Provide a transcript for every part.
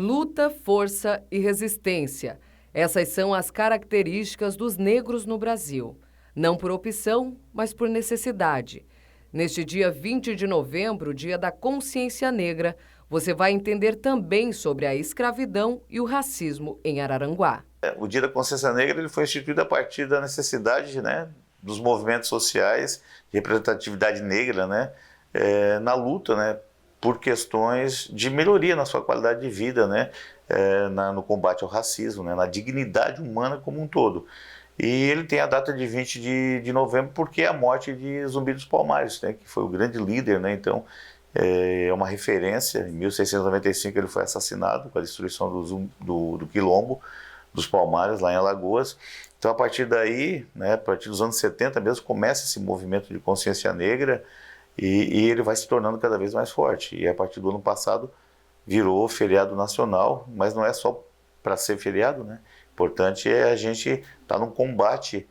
Luta, força e resistência. Essas são as características dos negros no Brasil. Não por opção, mas por necessidade. Neste dia 20 de novembro, dia da consciência negra, você vai entender também sobre a escravidão e o racismo em Araranguá. O Dia da Consciência Negra ele foi instituído a partir da necessidade, dos movimentos sociais de representatividade negra, na luta, por questões de melhoria na sua qualidade de vida, no combate ao racismo, na dignidade humana como um todo. E ele tem a data de 20 de novembro porque é a morte de Zumbi dos Palmares, que foi o grande líder, então é uma referência. Em 1695 ele foi assassinado com a destruição do Quilombo dos Palmares, lá em Alagoas. Então, a partir daí, a partir dos anos 70 mesmo, começa esse movimento de consciência negra e ele vai se tornando cada vez mais forte. E a partir do ano passado virou feriado nacional, mas não é só para ser feriado, O importante é a gente estar num combate,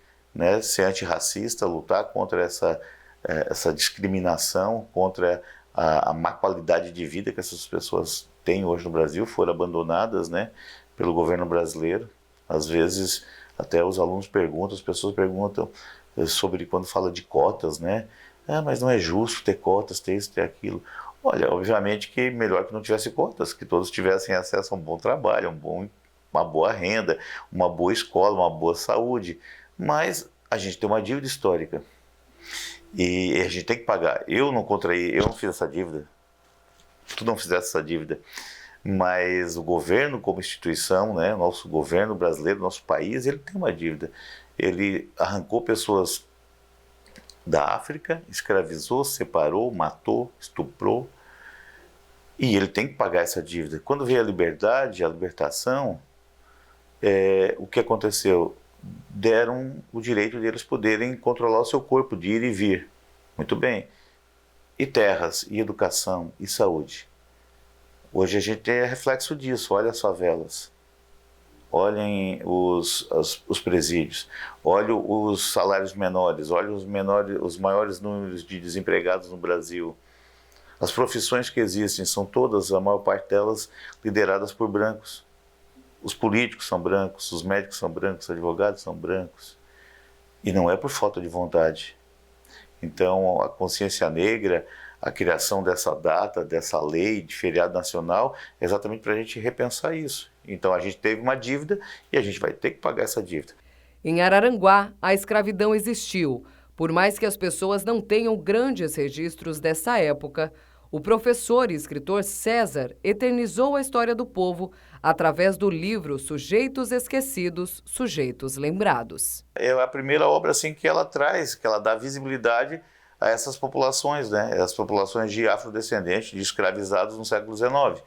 ser antirracista, lutar contra essa discriminação, contra a má qualidade de vida que essas pessoas têm hoje no Brasil, foram abandonadas, pelo governo brasileiro. Às vezes, até os alunos perguntam, as pessoas perguntam sobre quando fala de cotas, mas não é justo ter cotas, ter isso, ter aquilo. Olha, obviamente que melhor que não tivesse cotas, que todos tivessem acesso a um bom trabalho, uma boa renda, uma boa escola, uma boa saúde. Mas a gente tem uma dívida histórica e a gente tem que pagar. Eu não contraí, eu não fiz essa dívida, tu não fizesse essa dívida. Mas o governo como instituição, nosso governo brasileiro, nosso país, ele tem uma dívida. Ele arrancou pessoas da África, escravizou, separou, matou, estuprou, e ele tem que pagar essa dívida. Quando veio a liberdade, a libertação, o que aconteceu? Deram o direito deles poderem controlar o seu corpo, de ir e vir. Muito bem. E terras, e educação, e saúde. Hoje a gente é reflexo disso. Olha as favelas, olhem os presídios, olhem os salários menores, olhem os maiores números de desempregados no Brasil. As profissões que existem são todas, a maior parte delas, lideradas por brancos. Os políticos são brancos, os médicos são brancos, os advogados são brancos. E não é por falta de vontade. Então, a consciência negra, a criação dessa data, dessa lei de feriado nacional, é exatamente para a gente repensar isso. Então a gente teve uma dívida e a gente vai ter que pagar essa dívida. Em Araranguá, a escravidão existiu. Por mais que as pessoas não tenham grandes registros dessa época, o professor e escritor César eternizou a história do povo através do livro Sujeitos Esquecidos, Sujeitos Lembrados. É a primeira obra assim, que ela traz, que ela dá visibilidade a essas populações, as populações de afrodescendentes, de escravizados no século XIX.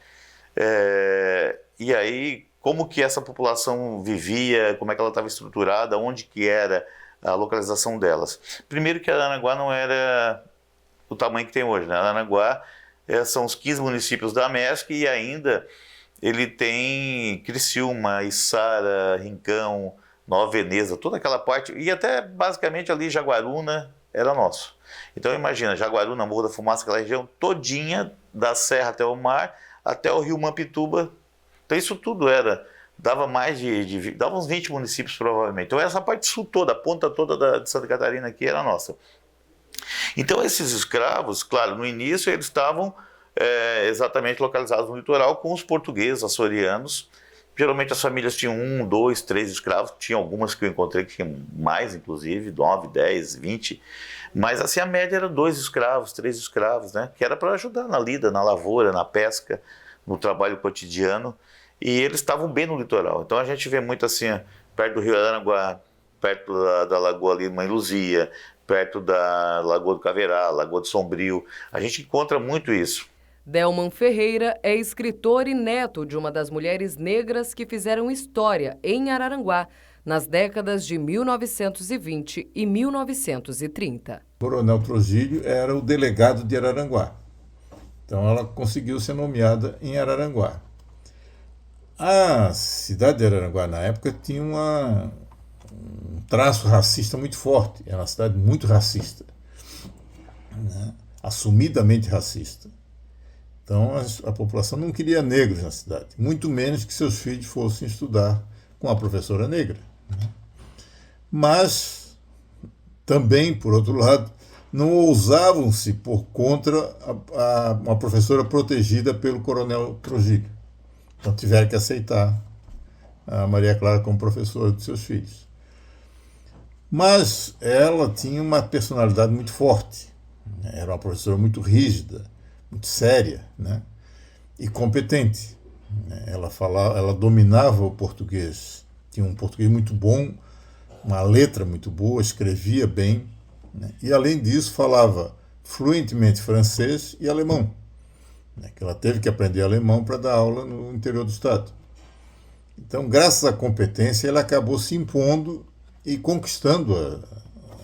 E aí, como que essa população vivia, como é que ela estava estruturada, onde que era a localização delas. Primeiro que Araranguá não era o tamanho que tem hoje, Araranguá são os 15 municípios da MESC e ainda ele tem Criciúma, Içara, Rincão, Nova Veneza, toda aquela parte, e até basicamente ali Jaguaruna era nosso. Então imagina, Jaguaruna, Morro da Fumaça, aquela região todinha, da serra até o mar, até o rio Mampituba. Então isso tudo dava dava uns 20 municípios provavelmente. Então essa parte sul toda, a ponta toda de Santa Catarina aqui era nossa. Então esses escravos, claro, no início eles estavam exatamente localizados no litoral com os portugueses, açorianos. Geralmente as famílias tinham 1, 2, 3 escravos, tinha algumas que eu encontrei que tinham mais, inclusive, 9, 10, 20. Mas assim a média era 2 escravos, 3 escravos, que era para ajudar na lida, na lavoura, na pesca, no trabalho cotidiano. E eles estavam bem no litoral. Então a gente vê muito assim, perto do rio Araranguá, perto da lagoa ali, Mãe Luzia, perto da Lagoa do Caverá, Lagoa do Sombrio. A gente encontra muito isso. Delman Ferreira é escritor e neto de uma das mulheres negras que fizeram história em Araranguá nas décadas de 1920 e 1930. Coronel Trujillo era o delegado de Araranguá. Então ela conseguiu ser nomeada em Araranguá. A cidade de Araranguá, na época, tinha um traço racista muito forte. Era uma cidade muito racista, assumidamente racista. Então a população não queria negros na cidade, muito menos que seus filhos fossem estudar com a professora negra. Mas também, por outro lado, não ousavam se pôr contra uma professora protegida pelo coronel Trujillo. Então tiveram que aceitar a Maria Clara como professora dos seus filhos. Mas ela tinha uma personalidade muito forte. Era uma professora muito rígida, muito séria, né? E competente. Ela dominava o português, tinha um português muito bom, uma letra muito boa, escrevia bem, né? E além disso falava fluentemente francês e alemão, né? Que ela teve que aprender alemão para dar aula no interior do estado. Então, graças à competência, ela acabou se impondo e conquistando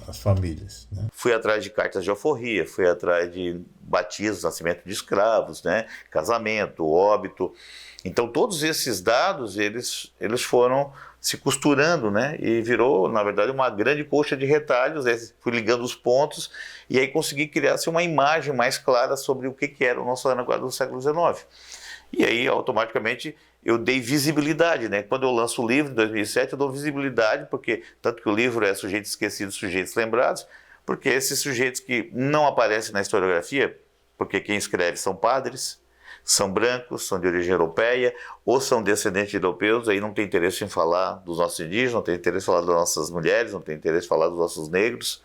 as famílias, né? Fui atrás de cartas de alforria, fui atrás de batismos, nascimento de escravos, né? Casamento, óbito. Então todos esses dados eles foram se costurando, né? E virou, na verdade, uma grande coxa de retalhos. Fui ligando os pontos e aí consegui criar-se uma imagem mais clara sobre o que era o nosso Araraquara do século XIX. E aí, automaticamente, eu dei visibilidade, né? Quando eu lanço o livro, em 2007, eu dou visibilidade, porque tanto que o livro é Sujeitos Esquecidos, Sujeitos Lembrados, porque esses sujeitos que não aparecem na historiografia, porque quem escreve são padres, são brancos, são de origem europeia, ou são descendentes de europeus, aí não tem interesse em falar dos nossos indígenas, não tem interesse em falar das nossas mulheres, não tem interesse em falar dos nossos negros,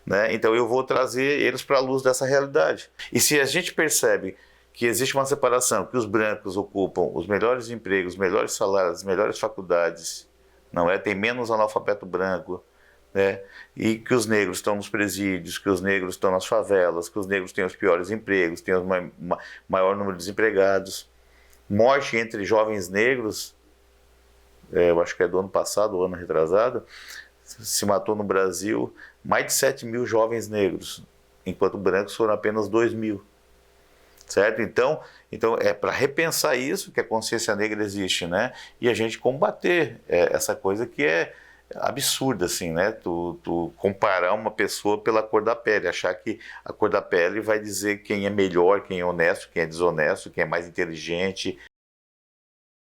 né? Então eu vou trazer eles para a luz dessa realidade. E se a gente percebe que existe uma separação, que os brancos ocupam os melhores empregos, os melhores salários, as melhores faculdades, não é? Tem menos analfabeto branco, né? E que os negros estão nos presídios, que os negros estão nas favelas, que os negros têm os piores empregos, têm o maior número de desempregados. Morte entre jovens negros, eu acho que é do ano passado, ou ano retrasado, se matou no Brasil mais de 7 mil jovens negros, enquanto brancos foram apenas 2 mil. Certo? Então é para repensar isso que a consciência negra existe, né? E a gente combater essa coisa que é absurda, assim, né? Tu comparar uma pessoa pela cor da pele, achar que a cor da pele vai dizer quem é melhor, quem é honesto, quem é desonesto, quem é mais inteligente,